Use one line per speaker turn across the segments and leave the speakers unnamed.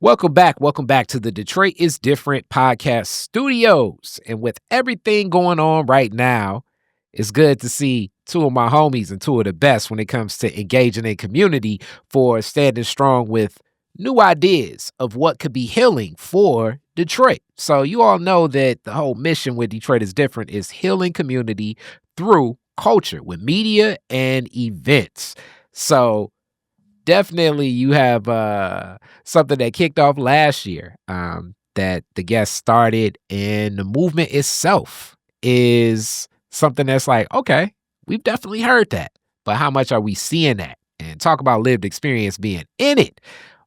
Welcome back to the Detroit is Different podcast studios. And with everything going on right now, it's good to see two of my homies and two of the best when it comes to engaging in community for standing strong with new ideas of what could be healing for Detroit. So you all know that the whole mission with Detroit is Different is healing community through culture with media and events. So definitely you have something that kicked off last year that the guest started, and the movement itself is something that's like, okay, we've definitely heard that, but how much are we seeing that? And talk about lived experience being in it.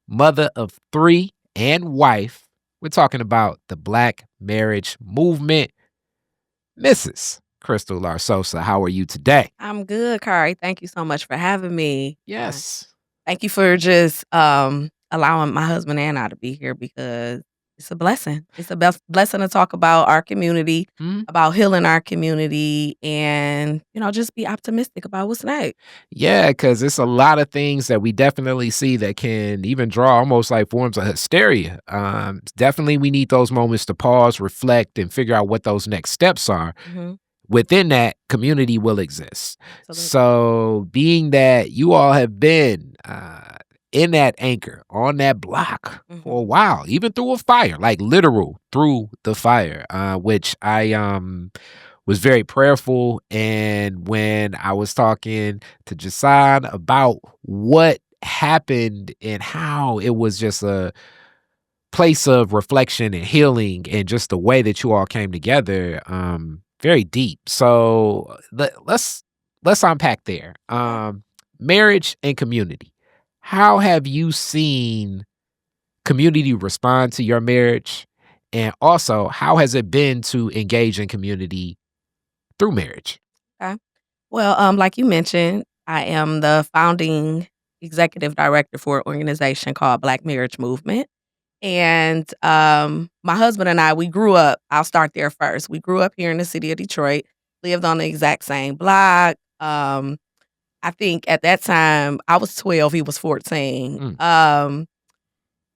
Mother of three and wife, we're talking about the Black marriage movement. Mrs. Krystal Larsosa, how are you today?
I'm good, Kari. Thank you so much for having me.
Yes.
Thank you for just allowing my husband and I to be here because it's a blessing. It's a blessing to talk about our community,
Mhm.
about healing our community, and just be optimistic about what's next.
Yeah, because it's a lot of things that we definitely see that can even draw almost like forms of hysteria. Definitely, we need those moments to pause, reflect, and figure out what those next steps are.
Hmm.
Within that, community will exist.
Absolutely.
So, being that you all have been in that anchor, on that block for a
Hmm.
while, even through a fire, like literal through the fire, which I was very prayerful. And when I was talking to Jasahn about what happened and how it was just a place of reflection and healing and just the way that you all came together, very deep. So let's unpack there.
Okay.
Marriage and community. How have you seen community respond to your marriage? And also, how has it been to engage in community through marriage?
Okay. Well, like you mentioned, I am the founding executive director for an organization called Black Marriage Movement. And, my husband and I, we grew up. I'll start there first. We grew up here in the city of Detroit, lived on the exact same block. I think at that time, I was 12, he was 14.
Mm,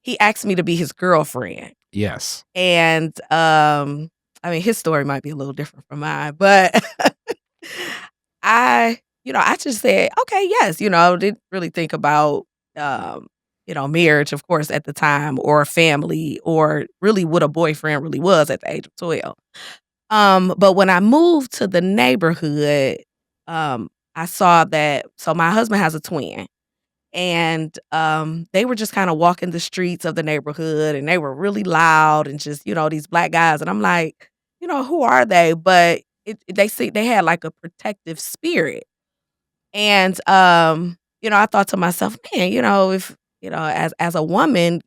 He asked me to be his girlfriend,
yes.
and, I mean, his story might be a little different from mine, but I just said, "Okay, yes," didn't really think about, um, marriage, of course, at the time, or family, or really what a boyfriend really was at the age of 12. But when I moved to the neighborhood, I saw that so my husband has a twin, and, they were just kinda walking the streets of the neighborhood, and they were really loud and just, these black guys, and I'm like, "Who are they?" But they had, like, a protective spirit, and, I thought to myself, "Man, if, as a woman,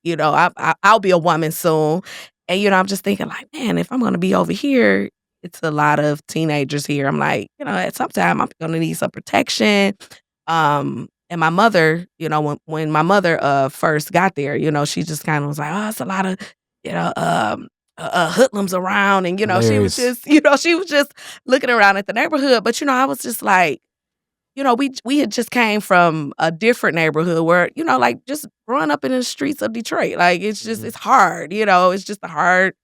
I'll be a woman soon," and, I'm just thinking like, "Man, if I'm gonna be over here, it's a lot of teenagers here." I'm like, "At some time, I'm gonna need some protection." And my mother, when my mother, first got there, she just kinda was like, "Oh, it's a lot of, you know, hoodlums around," and, she was
Hilarious.
just she was just looking around at the neighborhood, but, I was just like, we had just came from a different neighborhood where, like, just growing up in the streets of Detroit, like, it's just
Mhm.
it's hard, it's just a hard,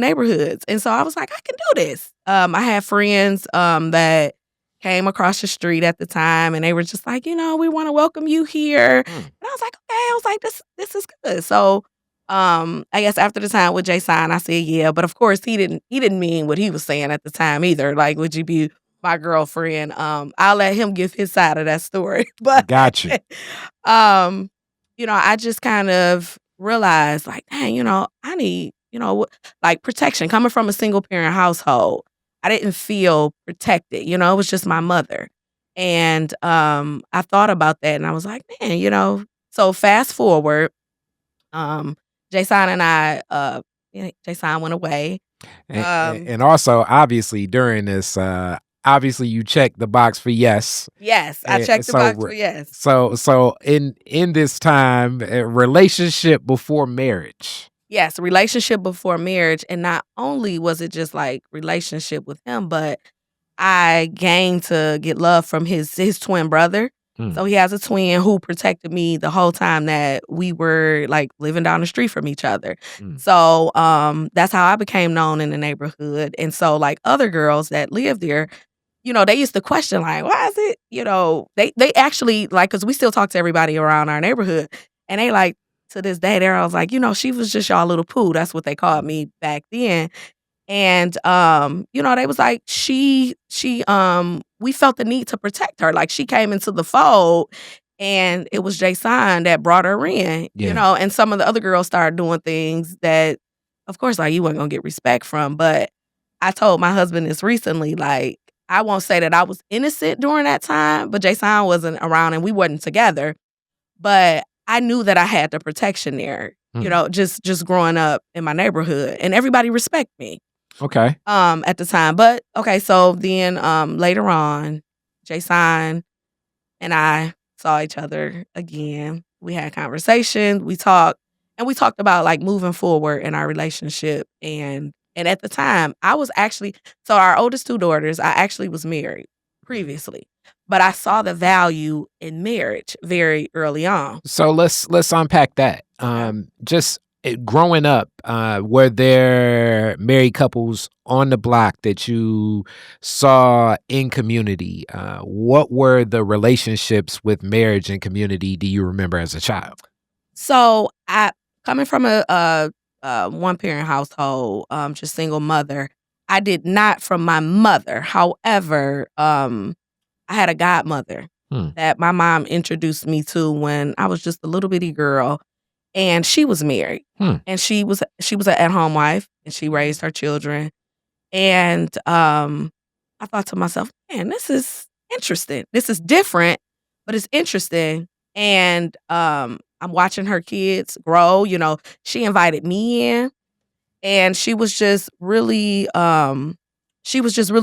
neighborhoods, and so I was like, "I can do this." I had friends, that came across the street at the time, and they were just like, "We wanna welcome you here," and
Mm.
I was like, "Okay," I was like, "This is good." So, I guess after the time with Jasahn, I said, "Yeah," but of course, he didn't mean what he was saying at the time either, like, "Would you be my girlfriend?" I'll let him give his side of that story, but,
Got you.
um, I just kind of realized, like, "Dang, I need, like, protection." Coming from a single parent household, I didn't feel protected, it was just my mother, and, I thought about that, and I was like, "Man," so fast forward, um, Jasahn and I, Jasahn went away,
And also, obviously, during this, obviously, you check the box for yes.
yes, I
And
checked the
so,
box for yes.
so in this time, relationship before marriage.
Yes, relationship before marriage, and not only was it just, like, relationship with him, but I gained to get love from his twin brother,
Mm,
So he has a twin who protected me the whole time that we were, like, living down the street from each other.
mm,
So, that's how I became known in the neighborhood, and so, like, other girls that lived there, they used to question, like, "Why is it," they actually, like, 'cause we still talk to everybody around our neighborhood, and they, like, to this day, they're always like, "She was just y'all little poo." That's what they called
mm,
me back then, and, they was like, we felt the need to protect her, like, she came into the fold, and it was Jasahn that brought her in,
yeah.
and some of the other girls started doing things that, of course, like, you weren't gonna get respect from, but I told my husband this recently, like, I won't say that I was innocent during that time, but Jasahn wasn't around and we wasn't together, but I knew that I had the protection there,
Mm,
just growing up in my neighborhood, and everybody respect me
okay.
at the time. But okay, so then later on, Jasahn and I saw each other again. We had conversation, we talked about like moving forward in our relationship. And at the time, I was actually so our oldest two daughters, I actually was married previously. But I saw the value in marriage very early on.
So let's unpack that.
Okay.
Just growing up, were there married couples on the block that you saw in community? What were the relationships with marriage and community? Do you remember as a child?
So I coming from a one parent household, just single mother, I did not from my mother. However, I had a godmother
Hmm.
that my mom introduced me to when I was just a little bitty girl, and she was married,
Hmm.
and she was an at home wife, and she raised her children. And I thought to myself, man, this is interesting. This is different, but it's interesting. And I'm watching her kids grow. She invited me in, and she was just really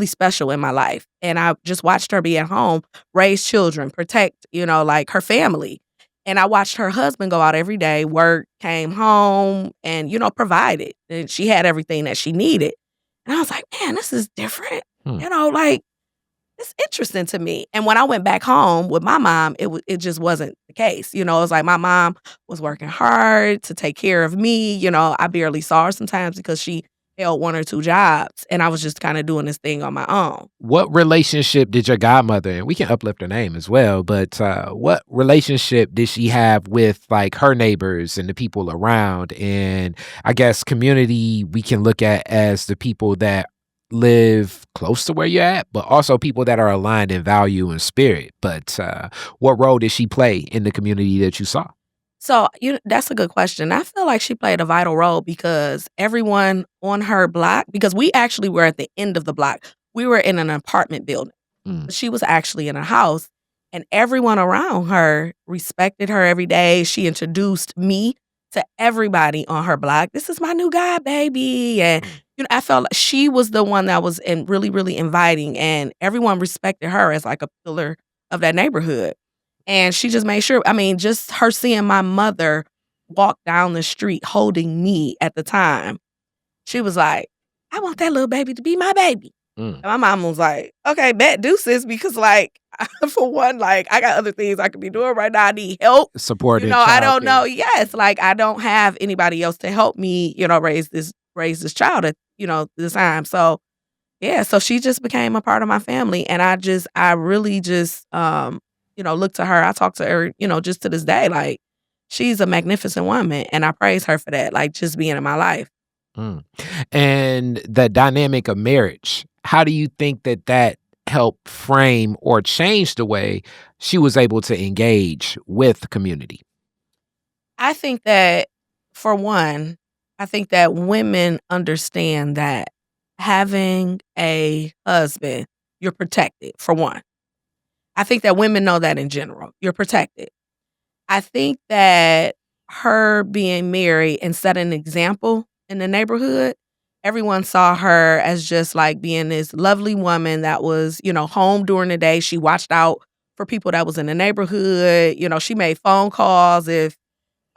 special in my life, and I just watched her be at home, raise children, protect, like, her family, and I watched her husband go out every day, work, came home, and, provided, and she had everything that she needed, and I was like, "Man, this is different,"
Hmm.
like, it's interesting to me, and when I went back home with my mom, it just wasn't the case, it was like my mom was working hard to take care of me, I barely saw her sometimes because she held 1 or 2 jobs, and I was just kinda doing this thing on my own.
What relationship did your godmother, and we can uplift her name as well, but what relationship did she have with like her neighbors and the people around? And I guess community we can look at as the people that live close to where you're at, but also people that are aligned in value and spirit. But what role did she play in the community that you saw?
So, that's a good question. I feel like she played a vital role because everyone on her block because we actually were at the end of the block. We were in an apartment building.
Mm,
She was actually in a house, and everyone around her respected her every day. She introduced me to everybody on her block. "This is my new guy, baby," and,
mm.
I felt like she was the one that was really, really inviting, and everyone respected her as, like, a pillar of that neighborhood, and she just made sure just her seeing my mother walk down the street holding me at the time, she was like, "I want that little baby to be my baby."
Mm.
And my mom was like, "Okay, bet deuces," because, like, for one, like, I got other things I could be doing right now. I need help.
Supported
I don't know.
childcare.
Yes, like, I don't have anybody else to help me, raise this child at, this time. So, yeah, so she just became a part of my family, and I really just, look to her. I talk to her, just to this day, like, she's a magnificent woman, and I praise her for that, like, just being in my life.
Mm. And the dynamic of marriage, how do you think that that helped frame or change the way she was able to engage with the community?
I think that, for one, I think that women understand that having a husband, you're protected, for one. I think that women know that in general. You're protected. I think that her being married and set an example in the neighborhood, everyone saw her as just like being this lovely woman that was, home during the day. She watched out for people that was in the neighborhood. She made phone calls if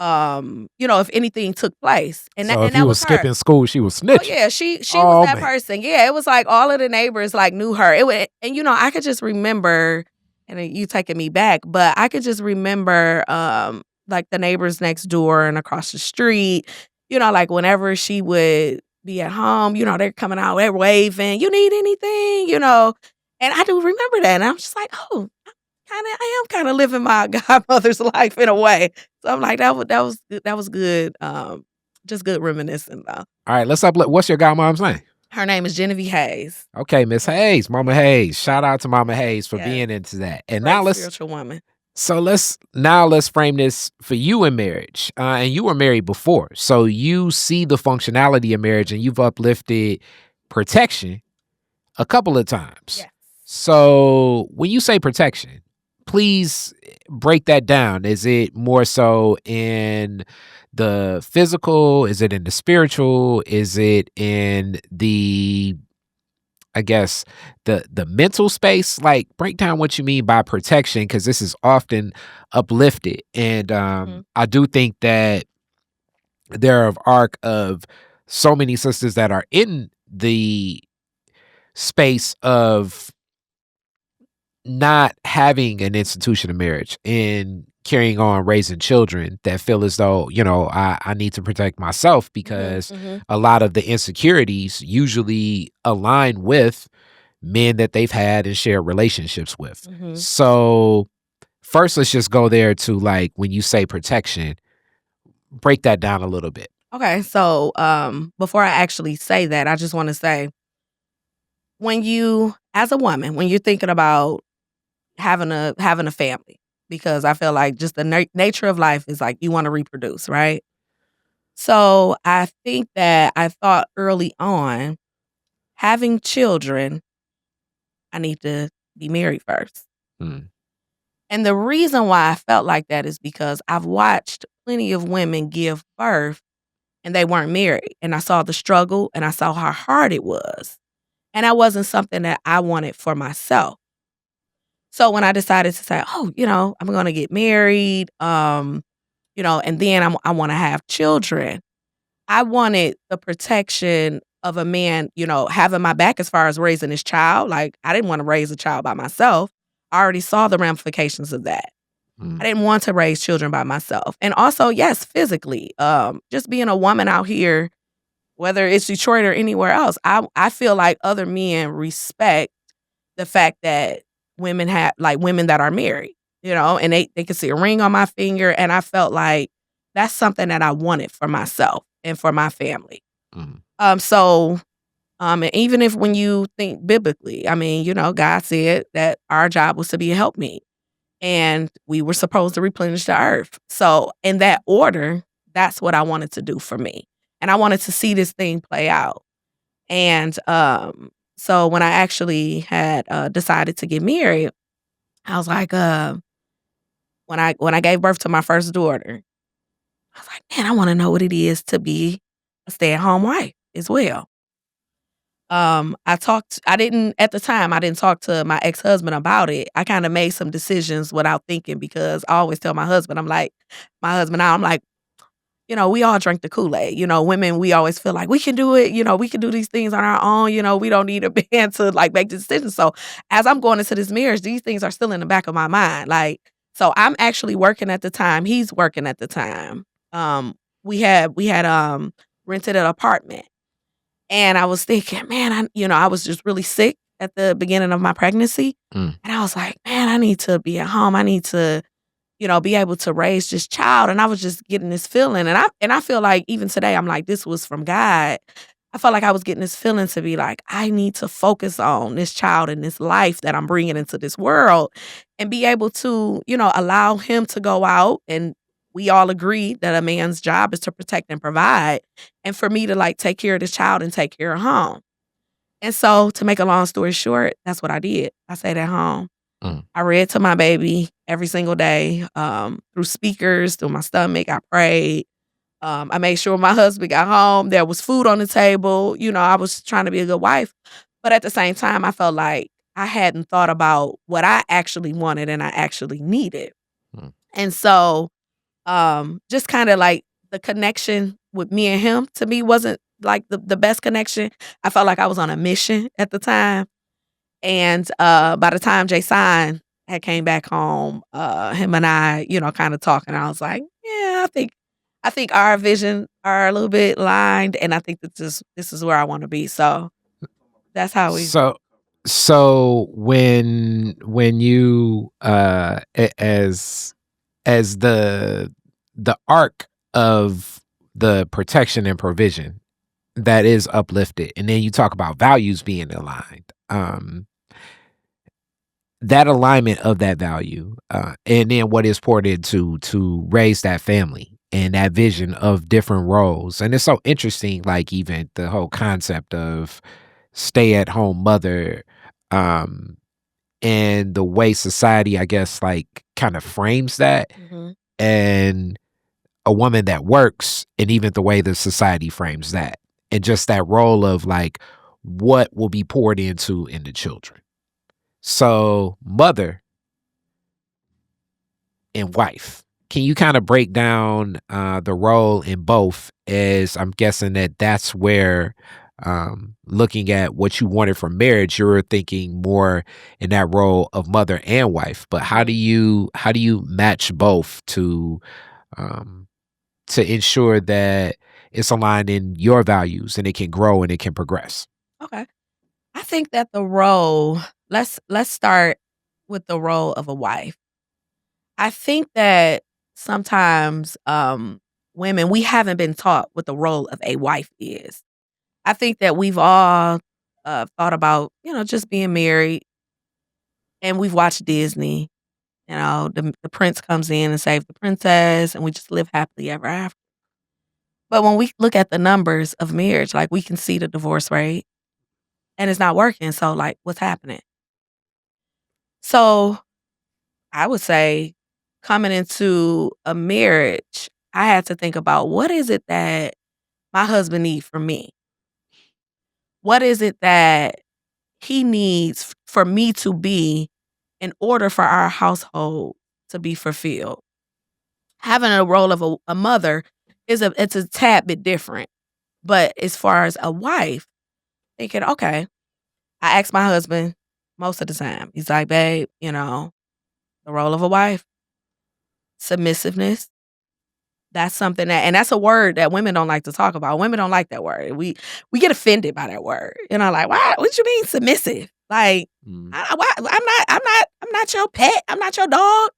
anything took place. And that
So
and
if you
that
was
was her.
skipping school, she was
Oh,
snitching.
yeah, she was
Oh
that
man.
person. Yeah, it was like all of the neighbors, like, knew her. It wa and, I could just remember and then you taking me back, but I could just remember, like, the neighbors next door and across the street, like, whenever she would be at home, they're coming out, they're waving, "You need anything?" And I do remember that, and I'm just like, "Oh, I am kinda living my godmother's life in a way." So I'm like, that was good, just good reminiscing, though.
All right, let's uplift. What's your godmom's name?
Her name is Genevieve Hayes.
Okay, Miss Hayes, Mama Hayes. Shout out to Mama Hayes for
Yes,
being into that. And now
great
let's
spiritual woman.
so let's frame this for you in marriage. And you were married before, so you see the functionality of marriage, and you've uplifted protection a couple of times.
Yes.
So when you say protection, please break that down. Is it more so in the physical? Is it in the spiritual? Is it in the, I guess, the mental space? Like, break down what you mean by protection, because this is often uplifted. And
Mhm.
I do think that there are of arc of so many sisters that are in the space of not having an institution of marriage and carrying on raising children that feel as though, I need to protect myself,
Mhm,
because
mhm,
a lot of the insecurities usually align with men that they've had and shared relationships with.
mhm.
So first, let's just go there to, like, when you say protection, break that down a little bit.
Okay, so, before I actually say that, I just wanna say, when you as a woman, when you're thinking about having a family, because I feel like just the nature of life is, like, you wanna reproduce, right? So, I think that I thought early on, having children, I need to be married first.
Mm,
And the reason why I felt like that is because I've watched plenty of women give birth and they weren't married, and I saw the struggle and I saw how hard it was, and that wasn't something that I wanted for myself. So when I decided to say, "Oh, I'm gonna get married, and then I wanna have children," I wanted the protection of a man, having my back as far as raising his child. Like, I didn't wanna raise a child by myself. I already saw the ramifications of that. I
mm,
didn't want to raise children by myself. And also, yes, physically, just being a woman out here, whether it's Detroit or anywhere else, I feel like other men respect the fact that women that are married, and they could see a ring on my finger, and I felt like that's something that I wanted for myself and for my family.
mm,
So, and even if when you think biblically, I mean, God said that our job was to be a helpmeet, and we were supposed to replenish the earth. So, in that order, that's what I wanted to do for me, and I wanted to see this thing play out. And, so when I actually had, decided to get married, I was like, when I gave birth to my first daughter, I was like, "Man, I wanna know what it is to be a stay-at-home wife as well." I didn't at the time, I didn't talk to my ex-husband about it. I kinda made some decisions without thinking, because I always tell my husband, I'm like my husband now, I'm like, we all drink the Kool-Aid. Women, we always feel like we can do it, we can do these things on our own, we don't need a man to, like, make the decisions. So, as I'm going into this marriage, these things are still in the back of my mind, like, so I'm actually working at the time, he's working at the time. Um, we had rented an apartment, and I was thinking, "Man, I was just really sick at the beginning of my pregnancy,
mm,
and I was like, 'Man, I need to be at home. I need to be able to raise this child,' and I was just getting this feeling, and I feel like even today, I'm like, this was from God. I felt like I was getting this feeling to be like, I need to focus on this child and this life that I'm bringing into this world, and be able to, allow him to go out, and we all agree that a man's job is to protect and provide, and for me to, like, take care of this child and take care of home. And so, to make a long story short, that's what I did. I stayed at home.
mm,
I read to my baby every single day, through speakers, through my stomach. I prayed. I made sure my husband got home, there was food on the table. I was trying to be a good wife, but at the same time, I felt like I hadn't thought about what I actually wanted and I actually needed.
mm,
And so, just kinda like the connection with me and him, to me, wasn't like the best connection. I felt like I was on a mission at the time. And, by the time Jasahn had came back home, him and I, kinda talking. I was like, "Yeah, I think our vision are a little bit aligned, and I think that this is where I wanna be." So, that's how we.
So when you as the arc of the protection and provision that is uplifted, and then you talk about values being aligned. That alignment of that value, and then what is poured into to raise that family and that vision of different roles. And it's so interesting, like even the whole concept of stay at home mother, um, and the way society, I guess, like kind of frames that,
Mhm.
and a woman that works, and even the way the society frames that, and just that role of like what will be poured into the children. So, mother and wife. Can you kind of break down the role in both? As I'm guessing that that's where, looking at what you wanted from marriage, you're thinking more in that role of mother and wife. But
Mhm.
how do you match both um, to ensure that it's aligned in your values and it can grow and it can progress?
Okay. I think that the role let's start with the role of a wife. I think that sometimes, women, we haven't been taught what the role of a wife is. I think that we've all, thought about, just being married, and we've watched Disney, the prince comes in and saves the princess, and we just live happily ever after. But when we look at the numbers of marriage, like, we can see the divorce rate, and it's not working, so, like, what's happening? So, I would say coming into a marriage, I had to think about what is it that my husband needs from me? What is it that he needs for me to be in order for our household to be fulfilled? Having a role of a mother it's a tad bit different. But as far as a wife, thinking, okay, I ask my husband most of the time. He's like, babe, the role of a wife, submissiveness. That's something that, and that's a word that women don't like to talk about. Women don't like that word. We get offended by that word. Like, why? What you mean submissive? Like,
Mm.
why, I'm not your pet. I'm not your dog.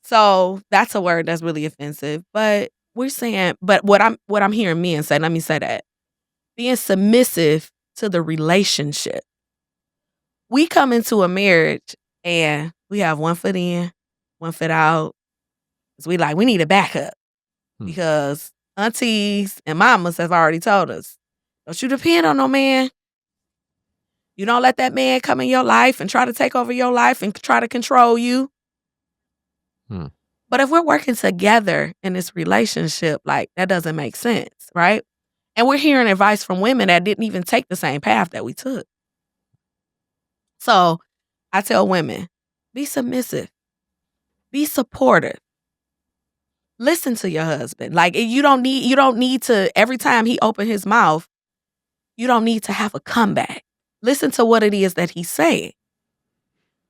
So that's a word that's really offensive. But we're saying, but what I'm hearing men say. Let me say that being submissive to the relationship. We come into a marriage and we have one foot in, one foot out. 'Cause we need a backup.
Hmm.
Because aunties and mamas have already told us, don't you depend on no man. You don't let that man come in your life and try to take over your life and try to control you.
Hmm.
But if we're working together in this relationship, like that doesn't make sense, right? And we're hearing advice from women that didn't even take the same path that we took. So I tell women, be submissive, be supportive. Listen to your husband. Like you don't need to every time he open his mouth, you don't need to have a comeback. Listen to what it is that he's saying.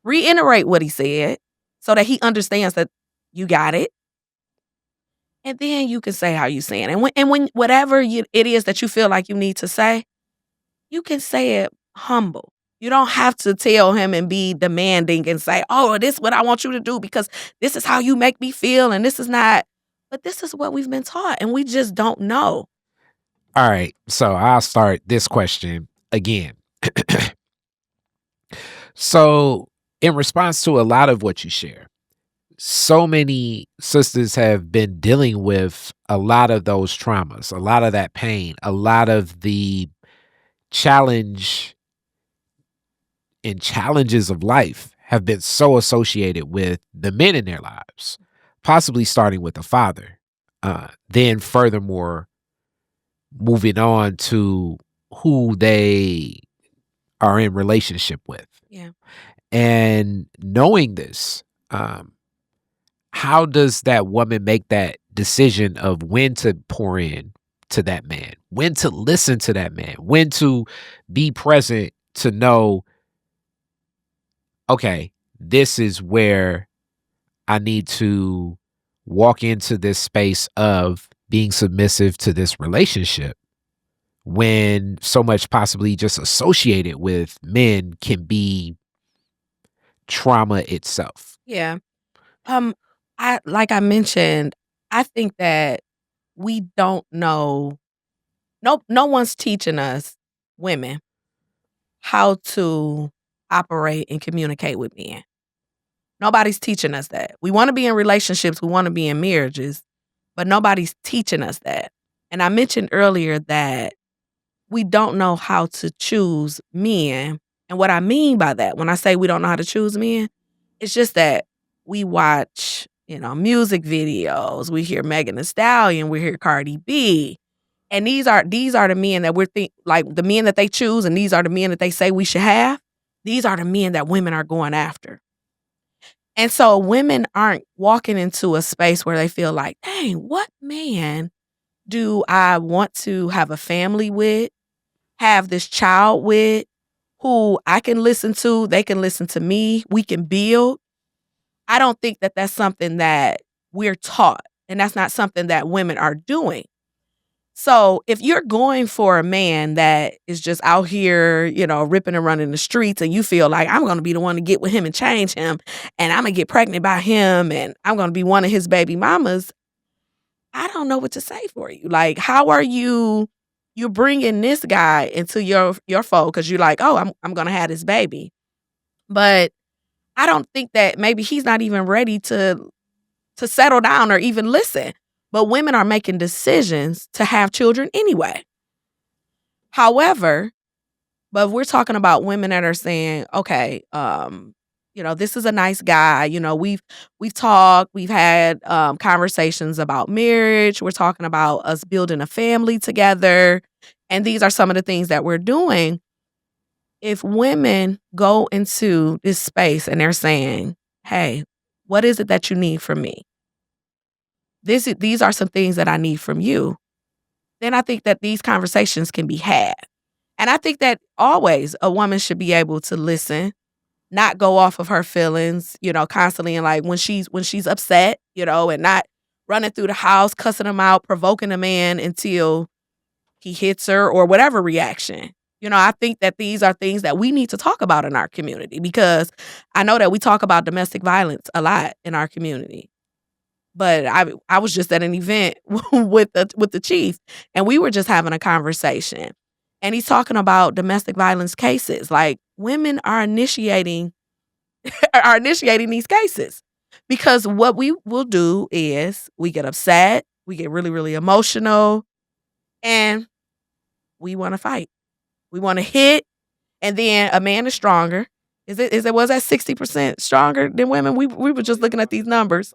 Reiterate what he said so that he understands that you got it. And then you can say how you saying it. And when whatever it is that you feel like you need to say, you can say it humble. You don't have to tell him and be demanding and say, "Oh, this is what I want you to do because this is how you make me feel and this is not." But this is what we've been taught and we just don't know.
All right. So I'll start this question again. So, in response to a lot of what you share, so many sisters have been dealing with a lot of those traumas, a lot of that pain, a lot of the challenge and challenges of life have been so associated with the men in their lives, possibly starting with the father. Then, furthermore, moving on to who they are in relationship with.
Yeah.
And knowing this, um, how does that woman make that decision of when to pour in to that man, when to listen to that man, when to be present to know, okay, this is where I need to walk into this space of being submissive to this relationship when so much possibly just associated with men can be trauma itself.
Yeah. Um, I like I mentioned, I think that we don't know no one's teaching us, women, how to operate and communicate with men. Nobody's teaching us that. We wanna be in relationships, we wanna be in marriages, but nobody's teaching us that. And I mentioned earlier that we don't know how to choose men, and what I mean by that, when I say we don't know how to choose men, it's just that we watch, music videos, we hear Megan Thee Stallion, we hear Cardi B, and these are the men that we're like, the men that they choose, and these are the men that they say we should have. These are the men that women are going after. And so women aren't walking into a space where they feel like, "Dang, what man do I want to have a family with, have this child with, who I can listen to, they can listen to me, we can build." I don't think that that's something that we're taught, and that's not something that women are doing. So, if you're going for a man that is just out here, ripping and running the streets, and you feel like, "I'm gonna be the one to get with him and change him, and Imma get pregnant by him, and I'm gonna be one of his baby mamas," I don't know what to say for you. Like, how are you're bringing this guy into your fold because 'cause you're like, "Oh, I'm gonna have this baby." But I don't think that maybe he's not even ready to settle down or even listen. But women are making decisions to have children anyway. However, but if we're talking about women that are saying, "Okay, this is a nice guy. We've talked, we've had conversations about marriage. We're talking about us building a family together, and these are some of the things that we're doing." If women go into this space and they're saying, "Hey, what is it that you need from me? These are some things that I need from you." Then I think that these conversations can be had. And I think that always a woman should be able to listen, not go off of her feelings, constantly, and like when she's upset, and not running through the house, cussing him out, provoking a man until he hits her or whatever reaction. I think that these are things that we need to talk about in our community because I know that we talk about domestic violence a lot in our community. But I was just at an event with the chief, and we were just having a conversation. And he's talking about domestic violence cases. Like, women are initiating are initiating these cases. Because what we will do is we get upset, we get really, really emotional, and we wanna fight. We wanna hit, and then a man is stronger. Was that 60% stronger than women? We were just looking at these numbers.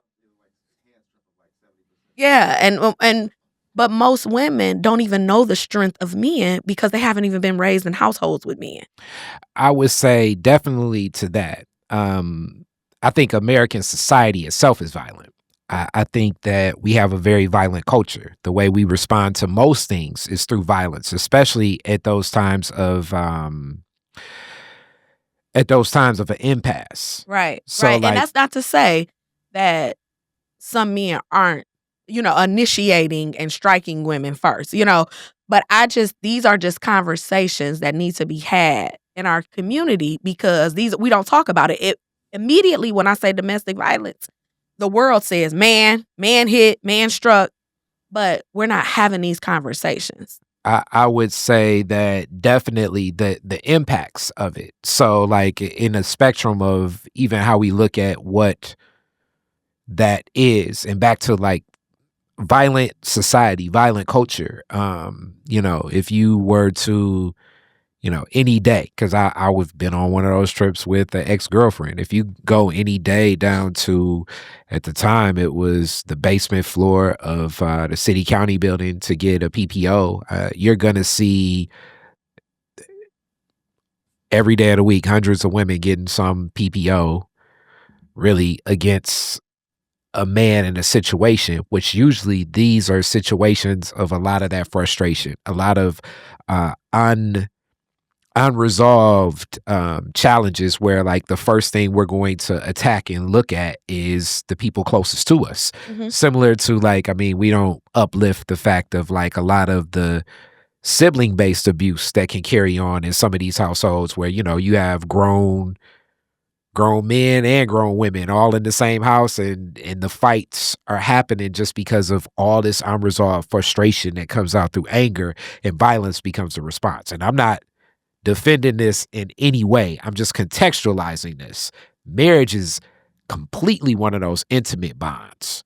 Yeah, and but most women don't even know the strength of men because they haven't even been raised in households with men.
I would say definitely to that. I think American society itself is violent. I think that we have a very violent culture. The way we respond to most things is through violence, especially at those times of an impasse.
Right,
So,
right, and
like,
that's not to say that some men aren't, initiating and striking women first, but these are just conversations that need to be had in our community because these we don't talk about it. It immediately when I say domestic violence, the world says man hit, man struck, but we're not having these conversations.
I would say that definitely the impacts of it. So, like, in a spectrum of even how we look at what that is, and back to like violent society, violent culture. If you were to, any day, because I've been on one of those trips with an ex-girlfriend. If you go any day down to, at the time, it was the basement floor of the city county building to get a PPO, you're going to see every day of the week hundreds of women getting some PPO really against a man in a situation, which usually these are situations of a lot of that frustration, a lot of uh, unresolved challenges where like the first thing we're going to attack and look at is the people closest to us.
Mhm.
Similar to like, I mean, we don't uplift the fact of like a lot of the sibling based abuse that can carry on in some of these households where, you know, you have grown men and grown women all in the same house, and the fights are happening just because of all this unresolved frustration that comes out through anger, and violence becomes the response. And I'm not defending this in any way. I'm just contextualizing this. Marriage is completely one of those intimate bonds.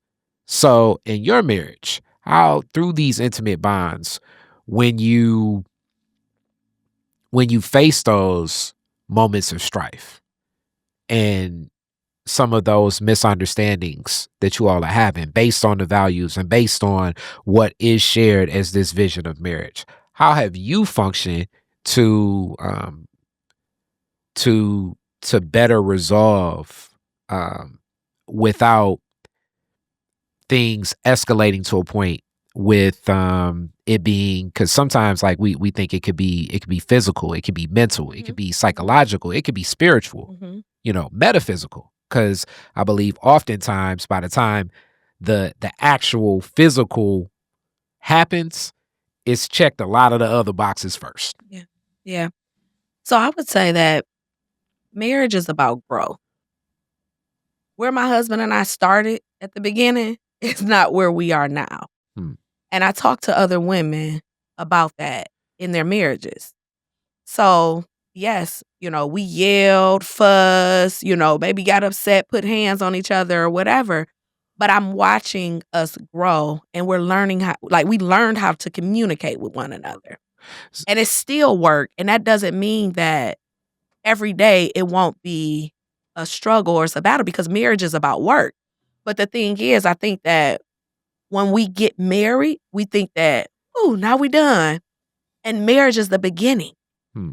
So, in your marriage, how through these intimate bonds, when you face those moments of strife and some of those misunderstandings that you all are having based on the values and based on what is shared as this vision of marriage, how have you functioned to to better resolve um, without things escalating to a point with it being, because sometimes like we think it could be physical, it could be mental, it could
Mhm.
be
Mhm.
psychological, it could be spiritual,
Mhm.
you know, metaphysical, because I believe oftentimes by the time the actual physical happens, it's checked a lot of the other boxes first.
Yeah. Yeah. So I would say that marriage is about growth. Where my husband and I started at the beginning is not where we are now.
Hmm.
And I talk to other women about that in their marriages. So, yes, we yelled, fussed, maybe got upset, put hands on each other or whatever. But I'm watching us grow and we're learning how, like, we learned how to communicate with one another.
S-
And it's still work. And that doesn't mean that every day it won't be a struggle or it's a battle because marriage is about work. But the thing is, I think that when we get married, we think that, oh, now we done. And marriage is the beginning
hmm.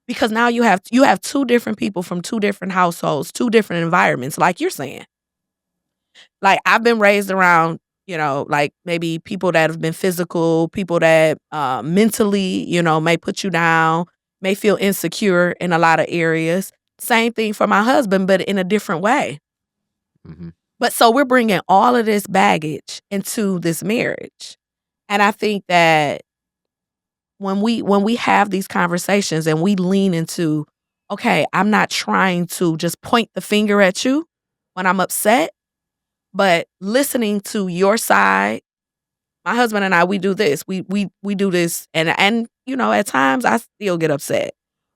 because now you have two different people from two different households, two different environments, like you're saying. Like I've been raised around, like maybe people that have been physical, people that mentally, may put you down, may feel insecure in a lot of areas. Same thing for my husband, but in a different way.
Mhm.
But so we're bringing all of this baggage into this marriage. And I think that when we have these conversations and we lean into, okay, I'm not trying to just point the finger at you when I'm upset, but listening to your side. My husband and I, we do this. We do this, and at times I still get upset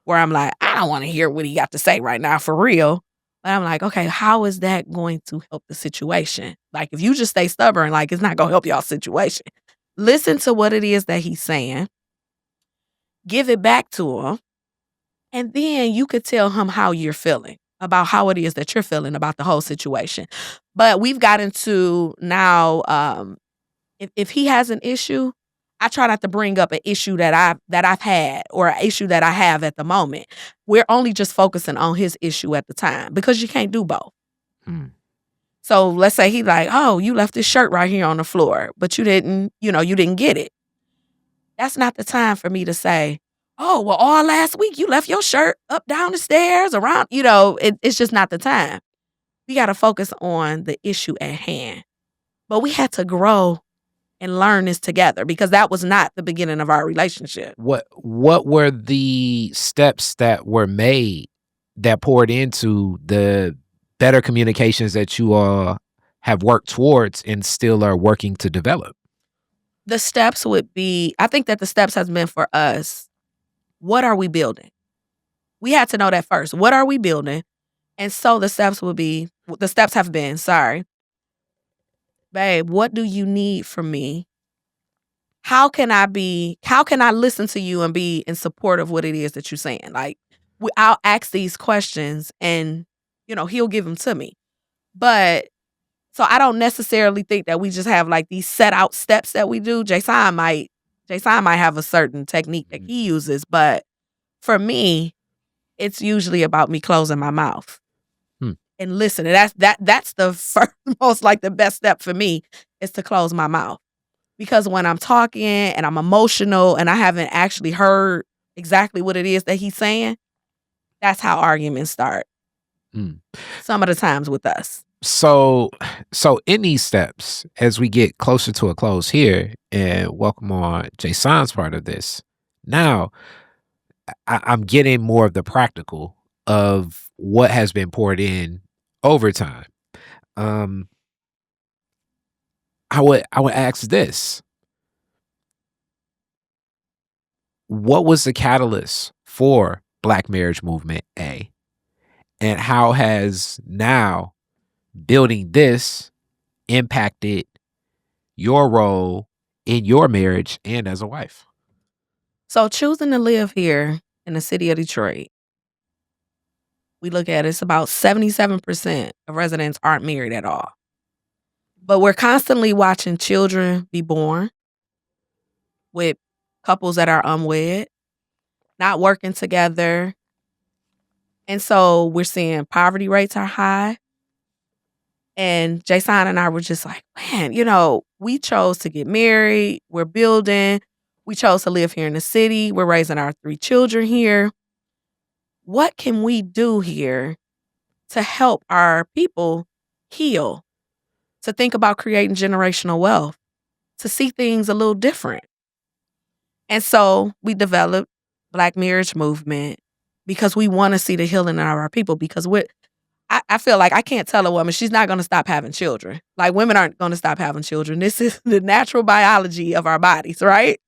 where I'm like, I don't want to hear what he got to say right now for real. But I'm like, okay, how is that going to help the situation? Like if you just stay stubborn, like it's not gonna help y'all situation. Listen to what it is that he's saying, give it back to him, and then you could tell him how you're feeling about how it is that you're feeling about the whole situation. But we've gotten to now, if he has an issue, I try not to bring up an issue that I've had or an issue that I have at the moment. We're only just focusing on his issue at the time because you can't do both.
Hmm.
So let's say he like, "Oh, you left this shirt right here on the floor, but you didn't get it." That's not the time for me to say, "Oh, well, all last week you left your shirt up, down the stairs, around." It's just not the time. We got to focus on the issue at hand. But we had to grow and learn this together because that was not the beginning of our relationship.
What were the steps that were made that poured into the better communications that you all have worked towards and still are working to develop?
The steps would be, I think that the steps has been for us, what are we building? We had to know that first. What are we building? And so the steps have been, sorry, babe, what do you need from me? How can I listen to you and be in support of what it is that you're saying? Like, I'll ask these questions and, he'll give them to me. But so I don't necessarily think that we just have like these set out steps that we do. Jasahn might have a certain technique that
Mhm.
he uses, but for me, it's usually about me closing my mouth
Hmm.
and listening. That's the first most like the best step for me is to close my mouth. Because when I'm talking and I'm emotional and I haven't actually heard exactly what it is that he's saying, that's how arguments start
Mm.
some of the times with us.
So, so in these steps, as we get closer to a close here, and welcome on Jason's part of this. Now, I'm getting more of the practical of what has been poured in over time. Um, I would ask this: what was the catalyst for Black marriage movement? A, and how has now building this impacted your role in your marriage and as a wife?
So choosing to live here in the city of Detroit, we look at it's about 77% of residents aren't married at all. But we're constantly watching children be born with couples that are unwed, not working together. And so we're seeing poverty rates are high. And Jasahn and I were just like, man, we chose to get married. We're building. We chose to live here in the city. We're raising our 3 children here. What can we do here to help our people heal, to think about creating generational wealth, to see things a little different? And so we developed Black Marriage Movement because we want to see the healing of our people. Because I feel like I can't tell a woman she's not going to stop having children. Like, women aren't going to stop having children. This is the natural biology of our bodies, right?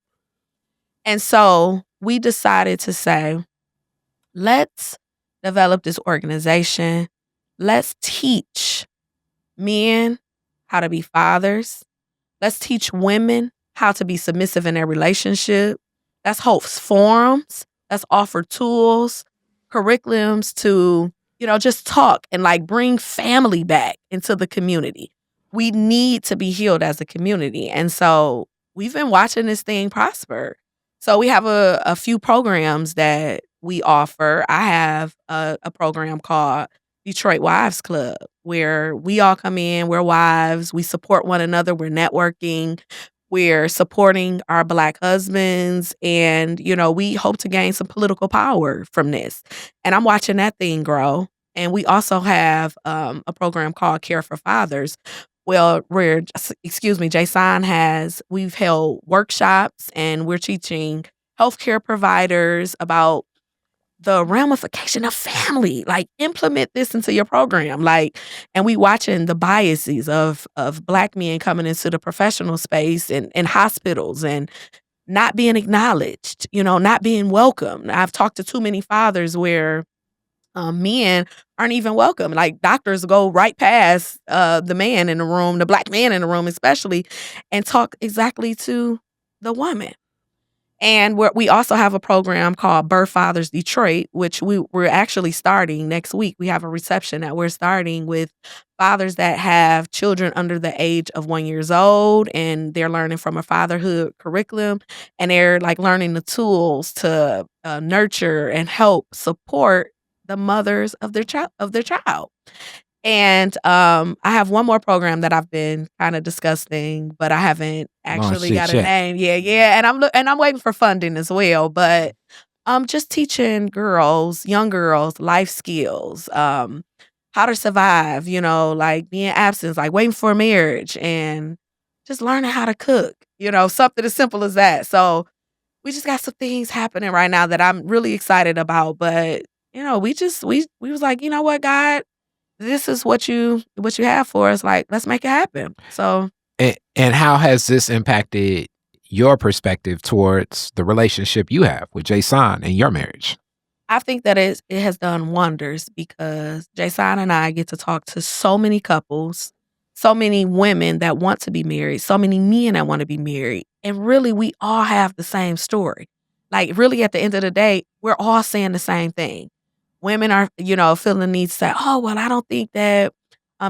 And so we decided to say, let's develop this organization. Let's teach men how to be fathers. Let's teach women how to be submissive in their relationship. Let's host forums. Let's offer tools, curriculums to, just talk and like bring family back into the community. We need to be healed as a community. And so we've been watching this thing prosper. So we have a few programs that we offer. I have a program called Detroit Wives Club, where we all come in, we're wives, we support one another, we're networking, we're supporting our Black husbands, and, we hope to gain some political power from this. And I'm watching that thing grow. And we also have a program called Care for Fathers. Well, we've held workshops and we're teaching healthcare providers about the ramification of family. Like, implement this into your program. Like, and we watching the biases of Black men coming into the professional space and in hospitals and not being acknowledged, not being welcome. I've talked to too many fathers where men aren't even welcome. Like, doctors go right past the man in the room, the Black man in the room especially, and talk exactly to the woman. And we also have a program called Birth Fathers Detroit, which we're actually starting next week. We have a reception that we're starting with fathers that have children under the age of 1 year old, and they're learning from a fatherhood curriculum, and they're like learning the tools to nurture and help support the mothers of their child. And, I have one more program that I've been kinda discussing, but I haven't
Launch
actually got
it
a
yet.
name. Yeah, yeah, and I'm waiting for funding as well, but I'm just teaching young girls life skills, how to survive, like being absent, like waiting for marriage and just learning how to cook, something as simple as that. So, we just got some things happening right now that I'm really excited about, but, we was like, "You know what, God? This is what you have for us, like, let's make it happen." So,
And how has this impacted your perspective towards the relationship you have with Jason and your marriage?
I think that it has done wonders because Jason and I get to talk to so many couples, so many women that want to be married, so many men that wanna be married, and really, we all have the same story. Like, really, at the end of the day, we're all saying the same thing. Women are, feeling the need to say, "Oh, well, I don't think that,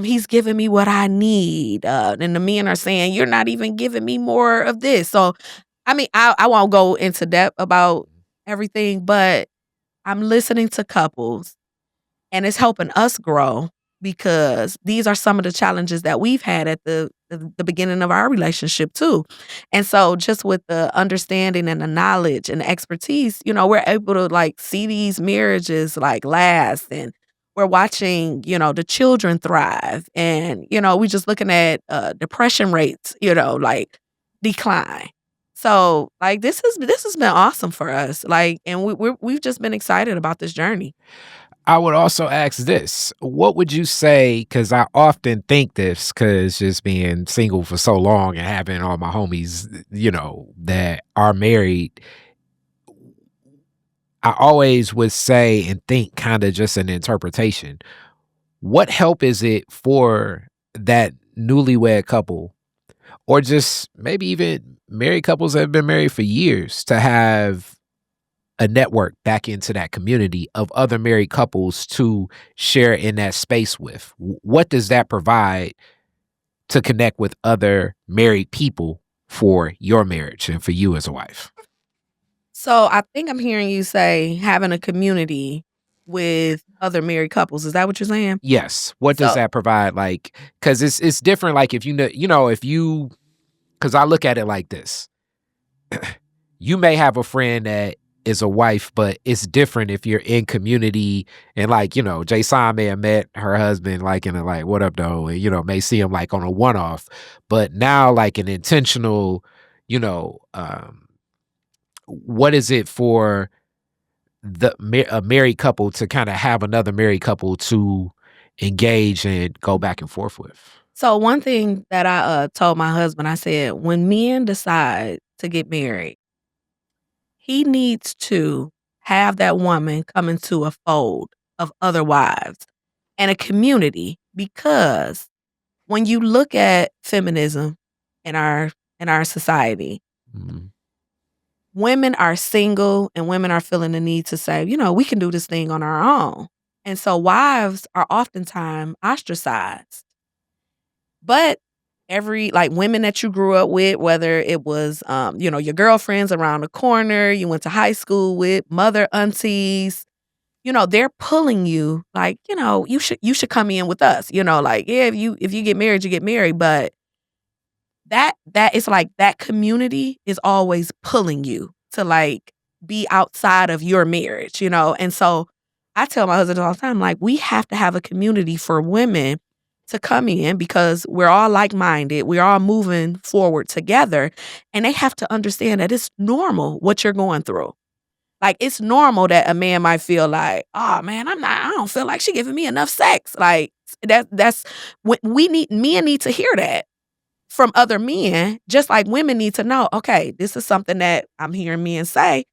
he's giving me what I need," and the men are saying, "You're not even giving me more of this." So, I mean, I won't go into depth about everything, but I'm listening to couples, and it's helping us grow because these are some of the challenges that we've had at the the beginning of our relationship too. And so just with the understanding and the knowledge and the expertise, we're able to like see these marriages like last, and we're watching, the children thrive, and we just looking at depression rates, like decline. So like this has been awesome for us. Like, and we've just been excited about this journey.
I would also ask this. What would you say? Because I often think this, because just being single for so long and having all my homies, that are married, I always would say and think kind of just an interpretation. What help is it for that newlywed couple, or just maybe even married couples that have been married for years, to have a network back into that community of other married couples to share in that space with? What does that provide to connect with other married people for your marriage and for you as a wife?
So I think I'm hearing you say having a community with other married couples. Is that what you're saying?
Yes. What does
So
that provide? Like, because it's different. Like, if if you, because I look at it like this: you may have a friend that is a wife, but it's different if you're in community and, like, Jasahn may have met her husband like in a like, what up though? And, may see him like on a one off. But now like an intentional, you know, what is it for a married couple to kind of have another married couple to engage and go back and forth with?
so one thing that I told my husband, I said, when men decide to get married, he needs to have that woman come into a fold of other wives and a community, because when you look at feminism in our society,
Mhm.
women are single and women are feeling the need to say, we can do this thing on our own. And so wives are oftentimes ostracized. But every like women that you grew up with, whether it was your girlfriends around the corner, you went to high school with, mother, aunties, they're pulling you like, you should come in with us. Like, yeah, if you get married, you get married. But that is like that community is always pulling you to like be outside of your marriage, And so I tell my husband all the time, like, we have to have a community for women to come in because we're all like-minded. We're all moving forward together. And they have to understand that it's normal what you're going through. Like, it's normal that a man might feel like, oh man, I don't feel like she giving me enough sex. Like that's what men need to hear that from other men, just like women need to know, okay, this is something that I'm hearing men say.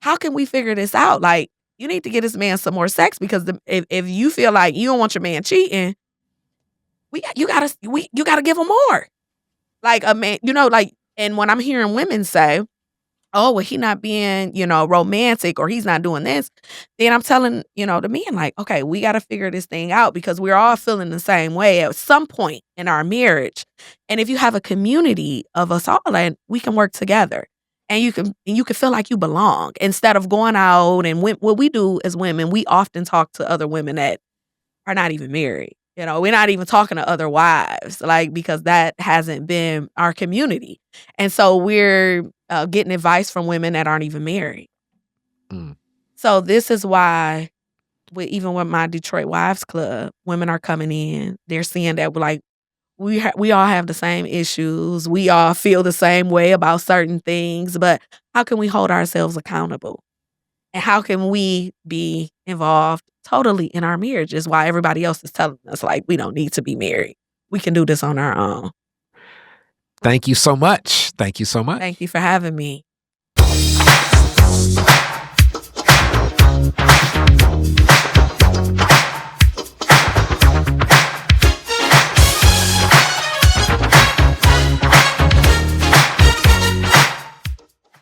How can we figure this out? Like, you need to get this man some more sex because if you feel like you don't want your man cheating, you gotta give him more. Like a man, like, and when I'm hearing women say, "Oh, well, he not being, romantic or he's not doing this," then I'm telling, the men like, "Okay, we gotta figure this thing out because we're all feeling the same way at some point in our marriage. And if you have a community of us all, and we can work together and you can feel like you belong instead of going out and what we do as women, we often talk to other women that are not even married. We're not even talking to other wives, like, because that hasn't been our community. And so we're getting advice from women that aren't even married.
Mm.
So this is why, even with my Detroit Wives Club, women are coming in. They're seeing that we're like, we all have the same issues. We all feel the same way about certain things, but how can we hold ourselves accountable? And how can we be involved totally in our marriages while everybody else is telling us, like, we don't need to be married. We can do this on our own.
Thank you so much. Thank you so
Thank
much.
you for having me.